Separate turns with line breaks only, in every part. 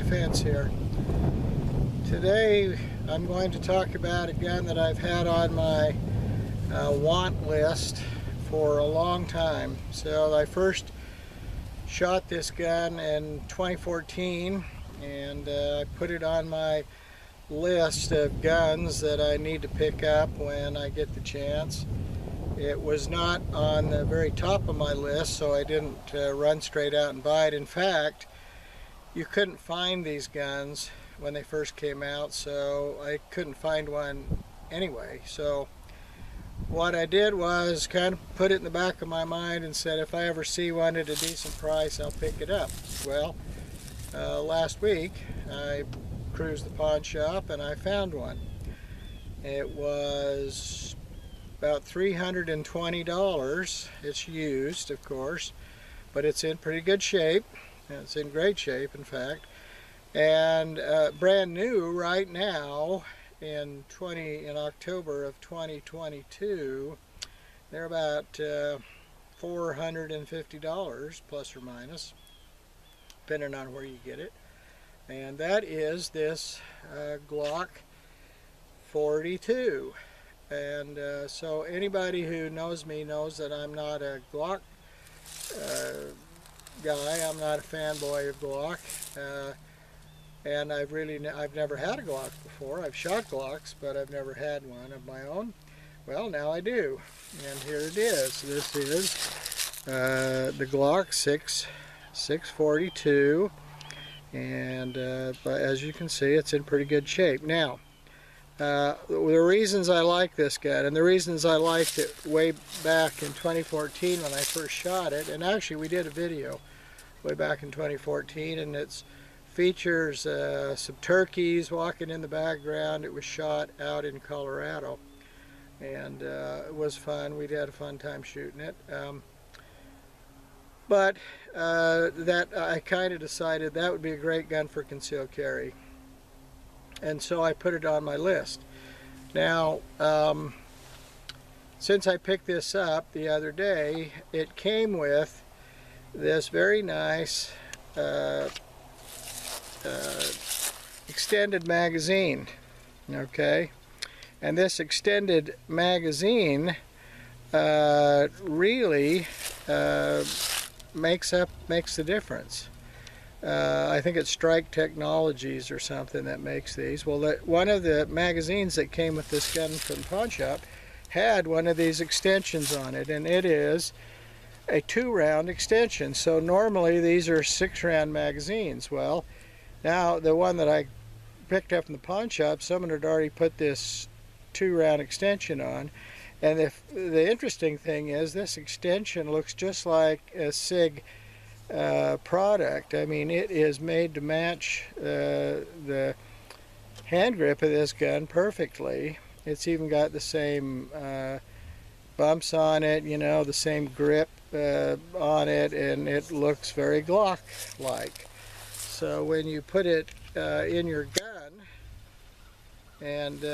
Defense here. Today I'm going to talk about a gun that I've had on my want list for a long time. So I first shot this gun in 2014 and I put it on my list of guns that I need to pick up when I get the chance. It was not on the very top of my list, so I didn't run straight out and buy it. In fact, you couldn't find these guns when they first came out, so I couldn't find one anyway. So what I did was kind of put it in the back of my mind and said, if I ever see one at a decent price, I'll pick it up. Well, last week I cruised the pawn shop and I found one. It was about $320. It's used, of course, but it's in pretty good shape. It's in great shape, in fact, and brand new right now in October of 2022. They're about $450 plus or minus, depending on where you get it. And that is this Glock 42. And so anybody who knows me knows that I'm not a Glock guy. I'm not a fanboy of Glock, and I've never had a Glock before. I've shot Glocks, but I've never had one of my own. Well, now I do, and here it is. This is the Glock 642, and but as you can see, it's in pretty good shape. Now, the reasons I like this gun, and the reasons I liked it way back in 2014 when I first shot it, and actually we did a video way back in 2014, and it features some turkeys walking in the background. It was shot out in Colorado, and it was fun. We had a fun time shooting it. But that I kind of decided that would be a great gun for concealed carry. And so I put it on my list. Now, since I picked this up the other day, it came with this very nice extended magazine. Okay, and this extended magazine really makes the difference. I think it's Strike Technologies or something that makes these. Well, one of the magazines that came with this gun from the pawn shop had one of these extensions on it, and it is a 2-round extension. So normally these are 6-round magazines. Well, now the one that I picked up in the pawn shop, someone had already put this 2-round extension on, and the interesting thing is this extension looks just like a SIG product. I mean, it is made to match the hand grip of this gun perfectly. It's even got the same bumps on it, you know, the same grip on it, and it looks very Glock-like. So when you put it in your gun, and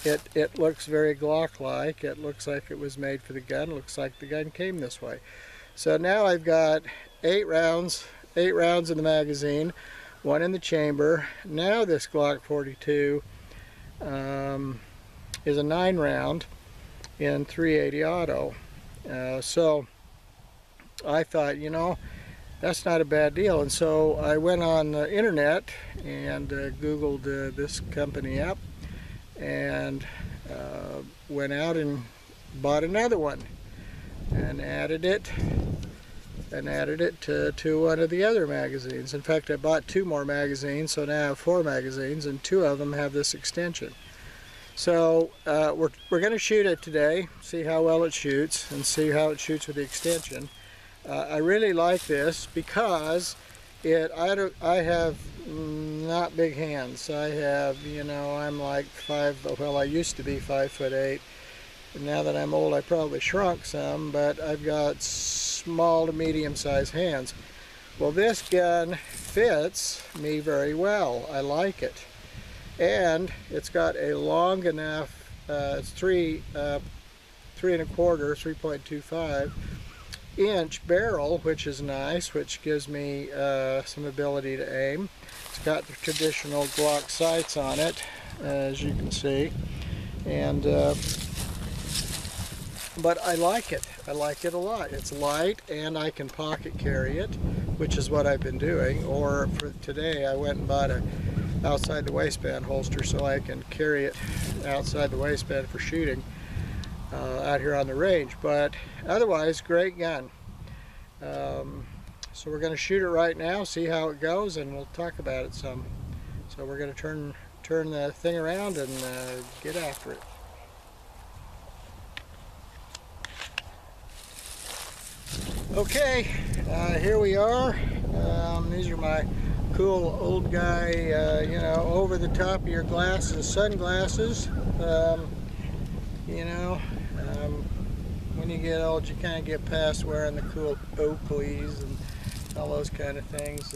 it looks very Glock-like. It looks like it was made for the gun. It looks like the gun came this way. So now I've got 8 rounds in the magazine, 1 in the chamber. Now this Glock 42 is a 9-round in .380 auto. So I thought, you know, that's not a bad deal. And so I went on the internet and Googled this company up, and went out and bought another one and added it to one of the other magazines. In fact, I bought 2 more magazines, so now I have 4 magazines, and 2 of them have this extension. So we're going to shoot it today, see how well it shoots, and see how it shoots with the extension. I really like this because I have not big hands. I have, you know, I'm like I used to be 5'8". And now that I'm old, I probably shrunk some, but I've got small to medium-sized hands. Well, this gun fits me very well. I like it. And it's got a long enough, it's 3.25 inch barrel, which is nice, which gives me some ability to aim. It's got the traditional Glock sights on it, as you can see, and but I like it. I like it a lot. It's light, and I can pocket carry it, which is what I've been doing. Or for today, I went and bought a outside the waistband holster so I can carry it outside the waistband for shooting out here on the range. But otherwise, great gun. So we're going to shoot it right now, see how it goes, and we'll talk about it some. So we're going to turn the thing around and get after it. Okay, here we are. These are my cool old guy, you know, over the top of your glasses, sunglasses. You know, when you get old, you kind of get past wearing the cool Oakleys and all those kind of things.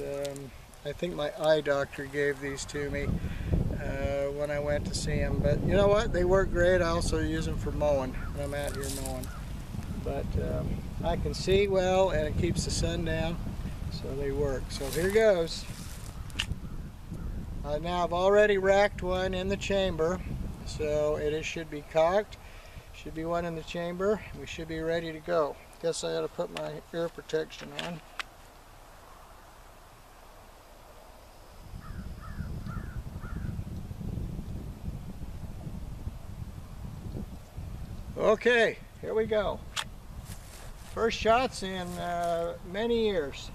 I think my eye doctor gave these to me when I went to see him. But you know what? They work great. I also use them for mowing when I'm out here mowing. But I can see well, and it keeps the sun down, so they work. So here goes. Now I've already racked one in the chamber, so it should be cocked. Should be one in the chamber. We should be ready to go. Guess I got to put my ear protection on. Okay, here we go. First shots in many years.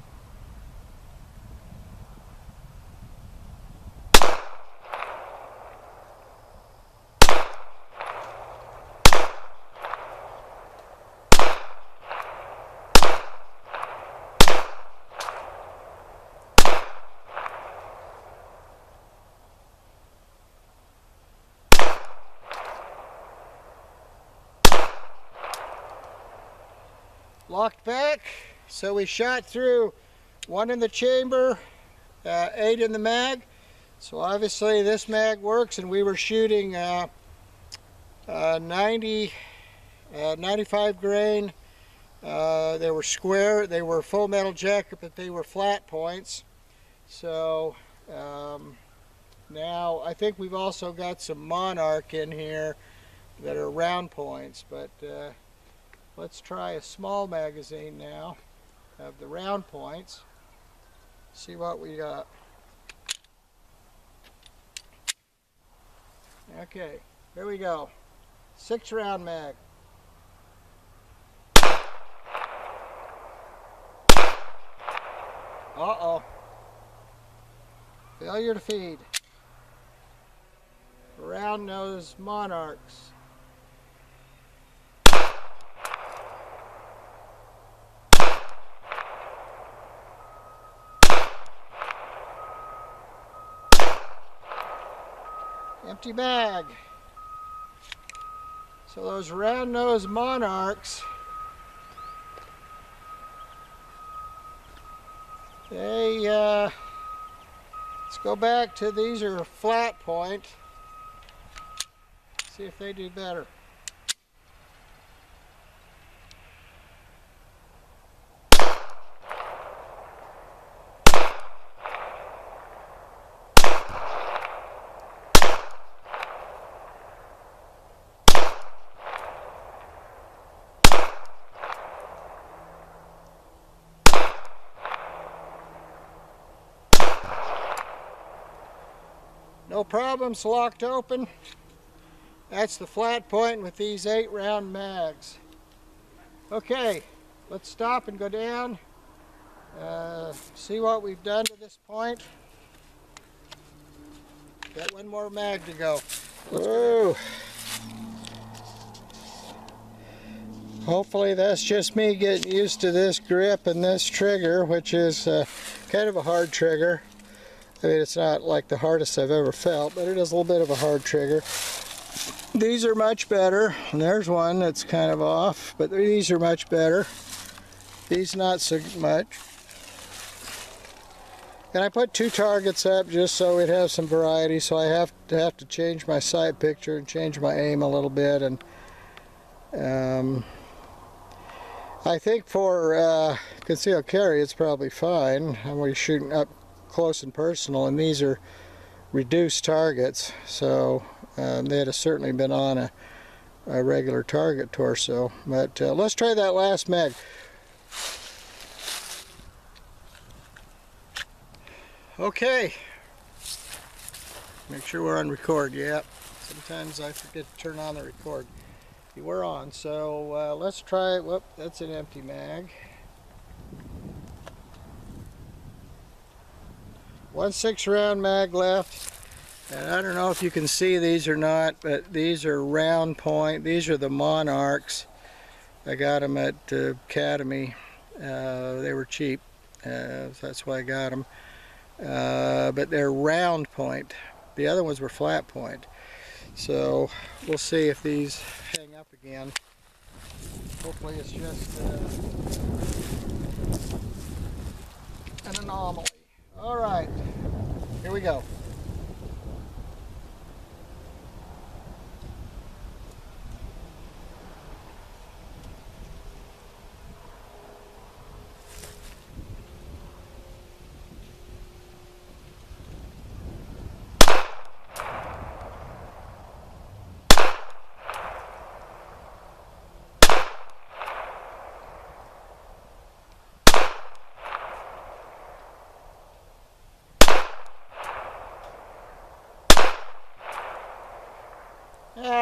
Locked back, so we shot through one in the chamber, 8 in the mag. So obviously this mag works, and we were shooting 95 grain. They were square, they were full metal jacket, but they were flat points. So now I think we've also got some Monarch in here that are round points, but let's try a small magazine now of the round points. See what we got. Okay, here we go. 6 round mag. Uh-oh. Failure to feed. Round nose Monarchs. Empty bag. So those round nose Monarchs, they, let's go back to, these are flat point. See if they do better. No problems, locked open. That's the flat point with these 8 round mags. Okay, let's stop and go down. See what we've done to this point. Got one more mag to go. Whoa. Hopefully that's just me getting used to this grip and this trigger, which is kind of a hard trigger. I mean, it's not like the hardest I've ever felt, but it is a little bit of a hard trigger. These are much better. And there's one that's kind of off, but these are much better. These not so much. And I put 2 targets up just so we'd have some variety, so I have to change my sight picture and change my aim a little bit. And I think for concealed carry it's probably fine. I'm already shooting up close and personal, and these are reduced targets, so they'd have certainly been on a regular target torso. But let's try that last mag. Okay, make sure we're on record. Yep, sometimes I forget to turn on the record. We're on, so let's try it. Whoop, that's an empty mag. 1 6-round mag left, and I don't know if you can see these or not, but these are round point. These are the Monarchs. I got them at Academy. They were cheap, so that's why I got them. But they're round point. The other ones were flat point. So we'll see if these hang up again. Hopefully it's just an anomaly. All right, here we go.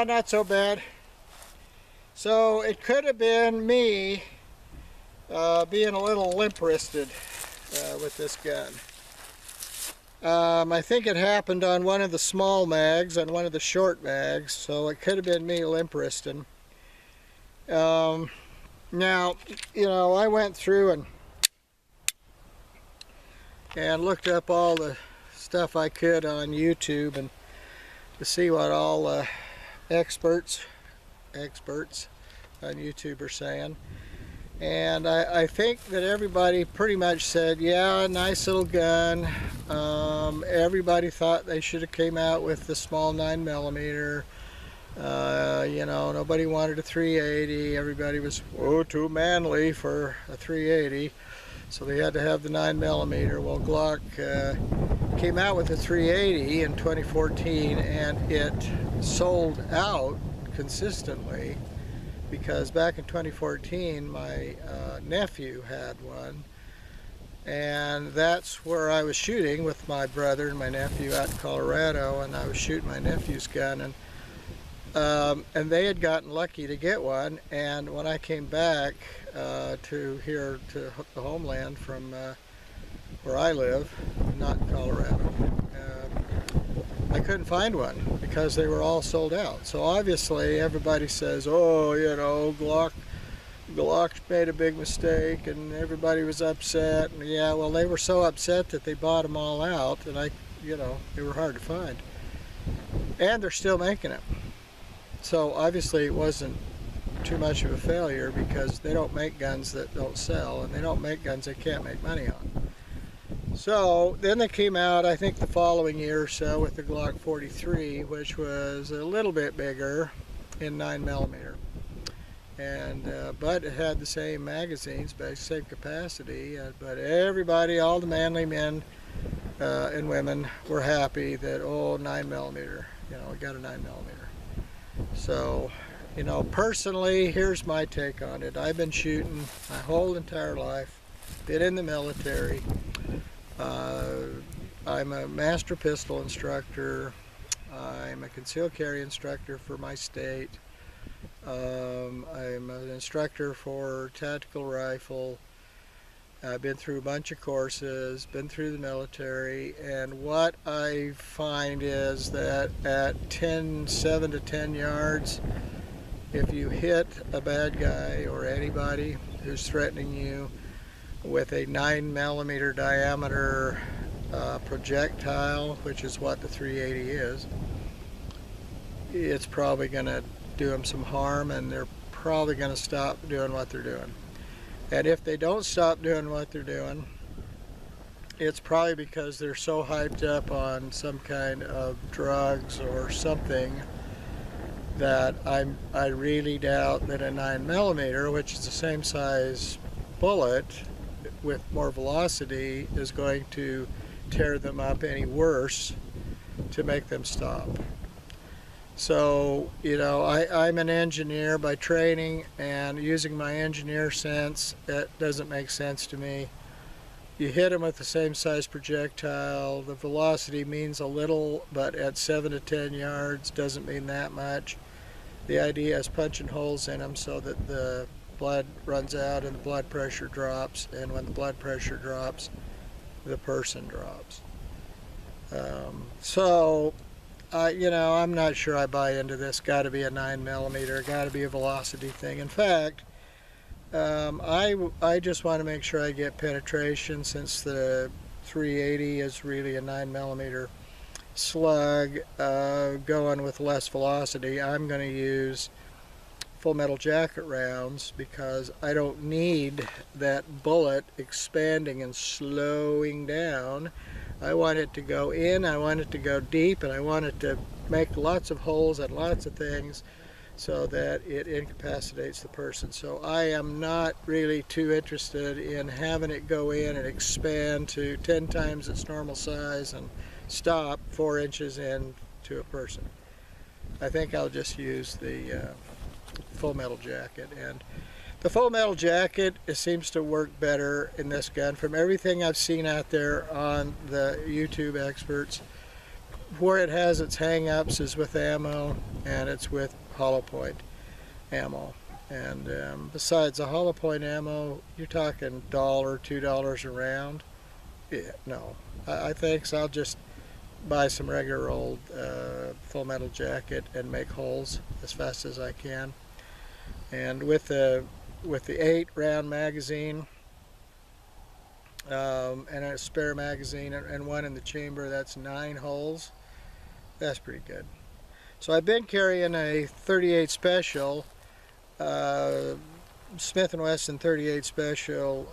Not so bad. So it could have been me being a little limp-wristed with this gun. I think it happened on one of the small mags, on one of the short mags, so it could have been me limp-wristing. Now, you know, I went through and looked up all the stuff I could on YouTube and to see what all experts on YouTube are saying, and I think that everybody pretty much said, yeah, nice little gun. Everybody thought they should have came out with the small 9mm. You know, nobody wanted a 380. Everybody was too manly for a 380, so they had to have the 9mm. Well, Glock came out with a 380 in 2014, and it sold out consistently, because back in 2014 my nephew had one, and that's where I was shooting with my brother and my nephew out in Colorado, and I was shooting my nephew's gun, and they had gotten lucky to get one. And when I came back to here to the homeland from where I live, not in Colorado, I couldn't find one because they were all sold out. So obviously everybody says, oh, you know, Glock made a big mistake, and everybody was upset. And yeah, well, they were so upset that they bought them all out, and you know, they were hard to find. And they're still making them. So obviously it wasn't too much of a failure, because they don't make guns that don't sell, and they don't make guns they can't make money on. So then they came out, I think the following year or so, with the Glock 43, which was a little bit bigger in 9mm, and but it had the same magazines, same capacity. But everybody, all the manly men and women, were happy that, oh, 9mm, you know, we got a 9mm. So, you know, personally, here's my take on it. I've been shooting my whole entire life, been in the military. I'm a master pistol instructor. I'm a concealed carry instructor for my state. I'm an instructor for tactical rifle. I've been through a bunch of courses, been through the military, and what I find is that at 7 to 10 yards, if you hit a bad guy or anybody who's threatening you with a 9mm diameter projectile, which is what the 380 is, it's probably going to do them some harm, and they're probably going to stop doing what they're doing. And if they don't stop doing what they're doing, it's probably because they're so hyped up on some kind of drugs or something that I really doubt that a 9mm, which is the same size bullet with more velocity, is going to tear them up any worse to make them stop. So, you know, I'm an engineer by training, and using my engineer sense, it doesn't make sense to me. You hit them with the same size projectile, the velocity means a little, but at 7 to 10 yards doesn't mean that much. The idea is punching holes in them so that the blood runs out and the blood pressure drops, and when the blood pressure drops, the person drops. You know, I'm not sure I buy into this. Got to be a 9mm, got to be a velocity thing. In fact, I just want to make sure I get penetration, since the 380 is really a 9mm slug going with less velocity. I'm going to use full metal jacket rounds because I don't need that bullet expanding and slowing down. I want it to go in, I want it to go deep, and I want it to make lots of holes and lots of things so that it incapacitates the person. So I am not really too interested in having it go in and expand to 10 times its normal size and stop 4 inches into a person. I think I'll just use the full metal jacket. And the full metal jacket, it seems to work better in this gun. From everything I've seen out there on the YouTube experts, where it has its hang-ups is with ammo, and it's with hollow point ammo. And besides the hollow point ammo, you're talking $1, $2 a round. Yeah, no, I think so. I'll just buy some regular old full metal jacket and make holes as fast as I can. And with the 8-round magazine and a spare magazine and one in the chamber, that's 9 holes. That's pretty good. So I've been carrying a 38 special, Smith & Wesson 38 special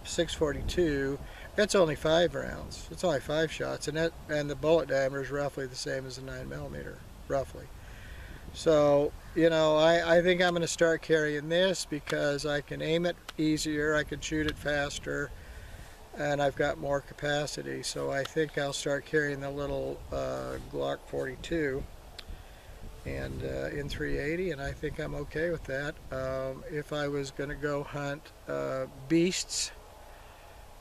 642. That's only 5 rounds. It's only 5 shots, and the bullet diameter is roughly the same as a 9mm, roughly. So, you know, I think I'm going to start carrying this because I can aim it easier, I can shoot it faster, and I've got more capacity. So I think I'll start carrying the little Glock 42 and in 380, and I think I'm okay with that. If I was going to go hunt beasts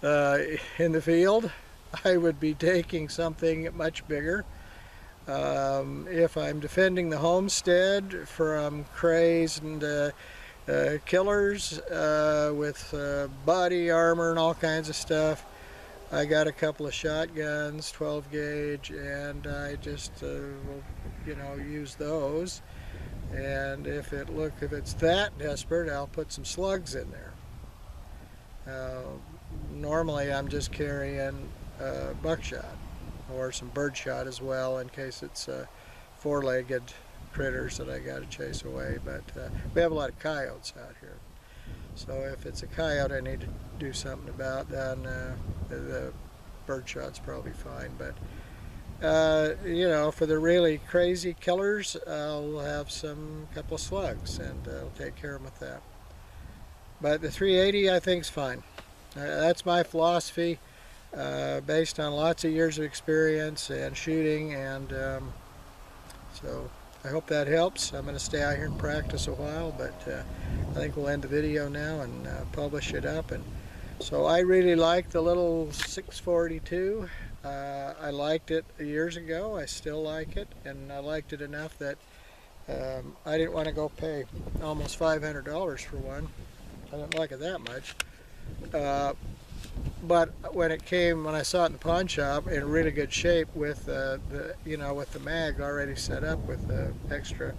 in the field, I would be taking something much bigger. If I'm defending the homestead from crays and killers with body armor and all kinds of stuff, I got a couple of shotguns, 12 gauge, and I just you know, use those. And if it's that desperate, I'll put some slugs in there. Normally I'm just carrying buckshot or some birdshot as well, in case it's 4-legged critters that I got to chase away. But we have a lot of coyotes out here, so if it's a coyote I need to do something about, then the birdshot's probably fine. But you know, for the really crazy killers, I'll have couple of slugs, and I'll take care of them with that. But the 380 I think is fine. That's my philosophy, based on lots of years of experience and shooting, and so I hope that helps. I'm going to stay out here and practice a while, but I think we'll end the video now and publish it up. And so I really like the little 642. I liked it years ago. I still like it, and I liked it enough that I didn't want to go pay almost $500 for one. I didn't like it that much. But when I saw it in the pawn shop in really good shape with with the mag already set up with the extra,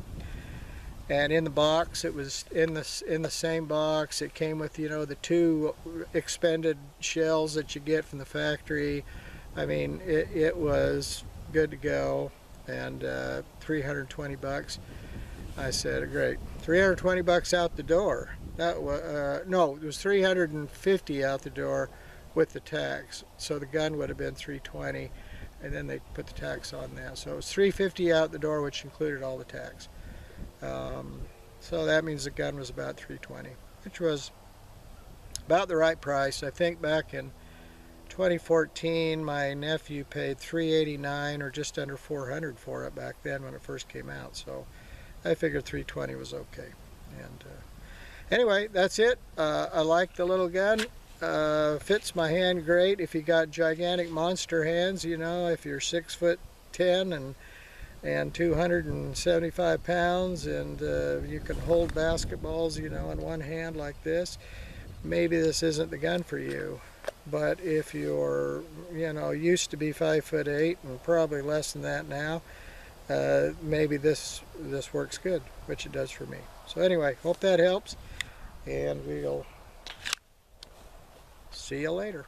and in the box, it was in the same box. It came with, you know, the 2 expended shells that you get from the factory. I mean, it was good to go, and 320 bucks. I said, great, 320 bucks out the door. That was no, it was 350 out the door with the tax. So the gun would have been 320, and then they put the tax on that. So it was 350 out the door, which included all the tax. So that means the gun was about 320, which was about the right price. I think back in 2014, my nephew paid $389 or just under $400 for it back then when it first came out. So I figured 320 was okay. And anyway, that's it. I like the little gun. Fits my hand great. If you got gigantic monster hands, you know, if you're 6'10" and 275 pounds, and you can hold basketballs, you know, in one hand like this, maybe this isn't the gun for you. But if you're, you know, used to be 5'8" and probably less than that now, maybe this works good, which it does for me. So anyway, hope that helps, and we'll see you later.